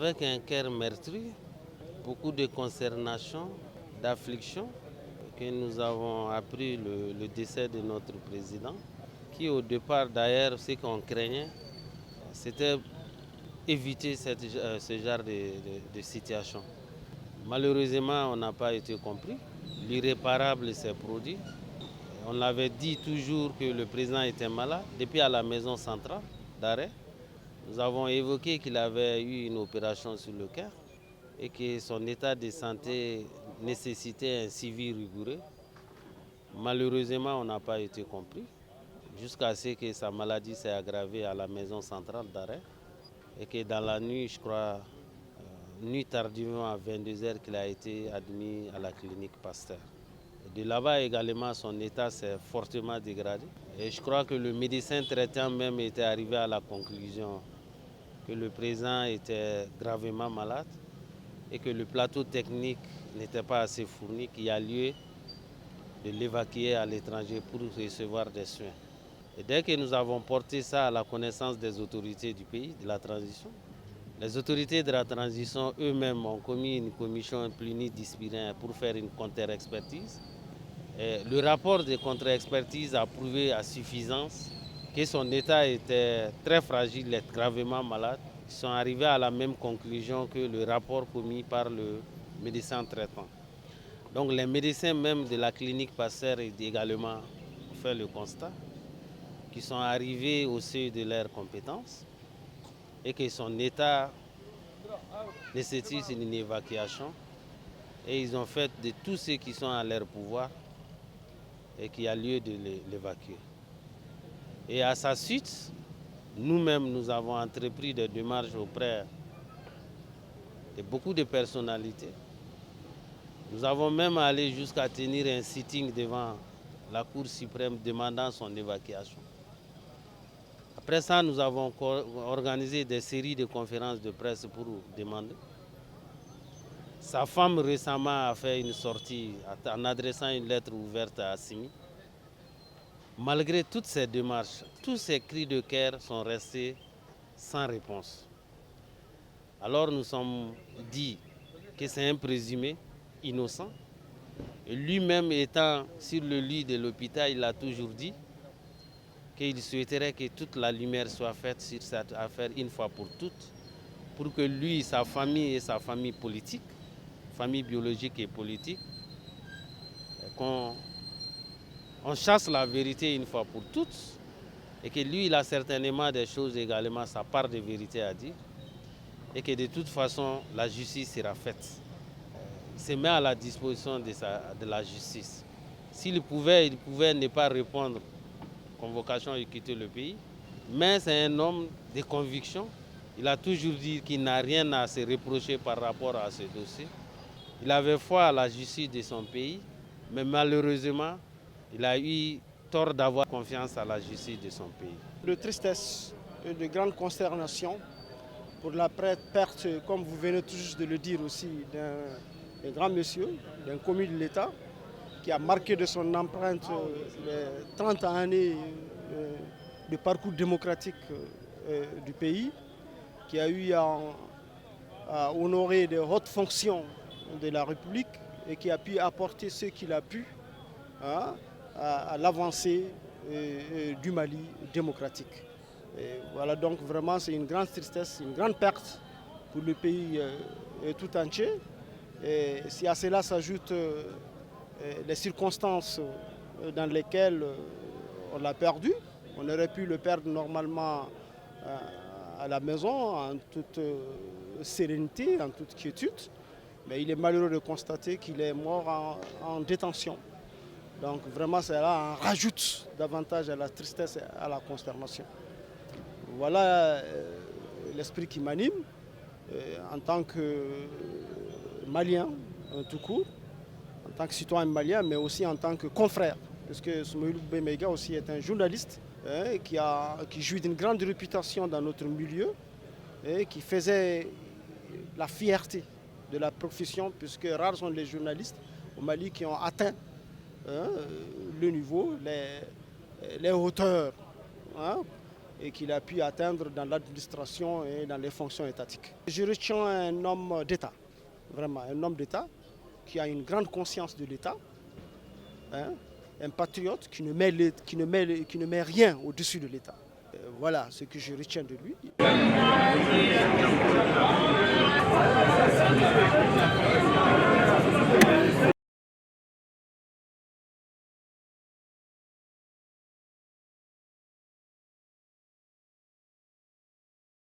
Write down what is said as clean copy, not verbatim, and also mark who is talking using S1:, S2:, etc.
S1: avec un cœur meurtri, beaucoup de consternation, d'affliction, que nous avons appris le décès de notre président, qui au départ d'ailleurs, ce qu'on craignait, c'était éviter ce genre de situation. Malheureusement, on n'a pas été compris. L'irréparable s'est produit. On avait dit toujours que le président était malade, depuis à la maison centrale d'arrêt. Nous avons évoqué qu'il avait eu une opération sur le cœur et que son état de santé nécessitait un suivi rigoureux. Malheureusement, on n'a pas été compris jusqu'à ce que sa maladie s'est aggravée à la maison centrale d'arrêt et que dans la nuit, je crois, nuit tardivement à 22h, qu'il a été admis à la clinique Pasteur. De là-bas également, son état s'est fortement dégradé. Et je crois que le médecin traitant même était arrivé à la conclusion que le président était gravement malade et que le plateau technique n'était pas assez fourni, qu'il y a lieu de l'évacuer à l'étranger pour recevoir des soins. Et dès que nous avons porté ça à la connaissance des autorités du pays, de la transition, les autorités de la transition eux-mêmes ont commis une commission pluridisciplinaire pour faire une contre-expertise. Et le rapport de contre-expertise a prouvé à suffisance que son état était très fragile et gravement malade. Ils sont arrivés à la même conclusion que le rapport commis par le médecin traitant. Donc les médecins même de la clinique Pasteur également ont fait le constat qu'ils sont arrivés au seuil de leurs compétences et que son état nécessite une évacuation. Et ils ont fait de tous ceux qui sont à leur pouvoir et qu'il y a lieu de l'évacuer. Et à sa suite, nous-mêmes, nous avons entrepris des démarches auprès de beaucoup de personnalités. Nous avons même allé jusqu'à tenir un sitting devant la Cour suprême demandant son évacuation. Après ça, nous avons organisé des séries de conférences de presse pour demander. Sa femme récemment a fait une sortie en adressant une lettre ouverte à Assimi. Malgré toutes ces démarches, tous ces cris de cœur sont restés sans réponse. Alors nous sommes dit que c'est un présumé innocent. Et lui-même étant sur le lit de l'hôpital, il a toujours dit qu'il souhaiterait que toute la lumière soit faite sur cette affaire une fois pour toutes, pour que lui, sa famille et sa famille politique, famille biologique et politique, qu'on chasse la vérité une fois pour toutes, et que lui, il a certainement des choses également, sa part de vérité à dire, et que de toute façon, la justice sera faite. Il se met à la disposition de la justice. S'il pouvait, il pouvait ne pas répondre convocation et quitter le pays, mais c'est un homme de conviction. Il a toujours dit qu'il n'a rien à se reprocher par rapport à ce dossier. Il avait foi à la justice de son pays, mais malheureusement, il a eu tort d'avoir confiance à la justice de son pays.
S2: De tristesse et de grande consternation pour la perte, comme vous venez tout juste de le dire aussi, d'un grand monsieur, d'un commis de l'État, qui a marqué de son empreinte les 30 années de parcours démocratique du pays, qui a eu à honorer de hautes fonctions de la République et qui a pu apporter ce qu'il a pu à l'avancée du Mali démocratique. Et voilà, donc vraiment c'est une grande tristesse, une grande perte pour le pays tout entier. Et si à cela s'ajoutent les circonstances dans lesquelles on l'a perdu, on aurait pu le perdre normalement à la maison en toute sérénité, en toute quiétude. Mais il est malheureux de constater qu'il est mort en détention. Donc vraiment cela en rajoute davantage à la tristesse et à la consternation. Voilà l'esprit qui m'anime en tant que Malien tout court, en tant que citoyen malien, mais aussi en tant que confrère. Parce que Soumaïlou Bemega aussi est un journaliste qui jouit d'une grande réputation dans notre milieu et qui faisait la fierté de la profession, puisque rares sont les journalistes au Mali qui ont atteint le niveau, les hauteurs et qu'il a pu atteindre dans l'administration et dans les fonctions étatiques. Je retiens un homme d'État, vraiment un homme d'État qui a une grande conscience de l'État, hein, un patriote qui ne met rien au-dessus de l'État. Voilà ce que je retiens de lui.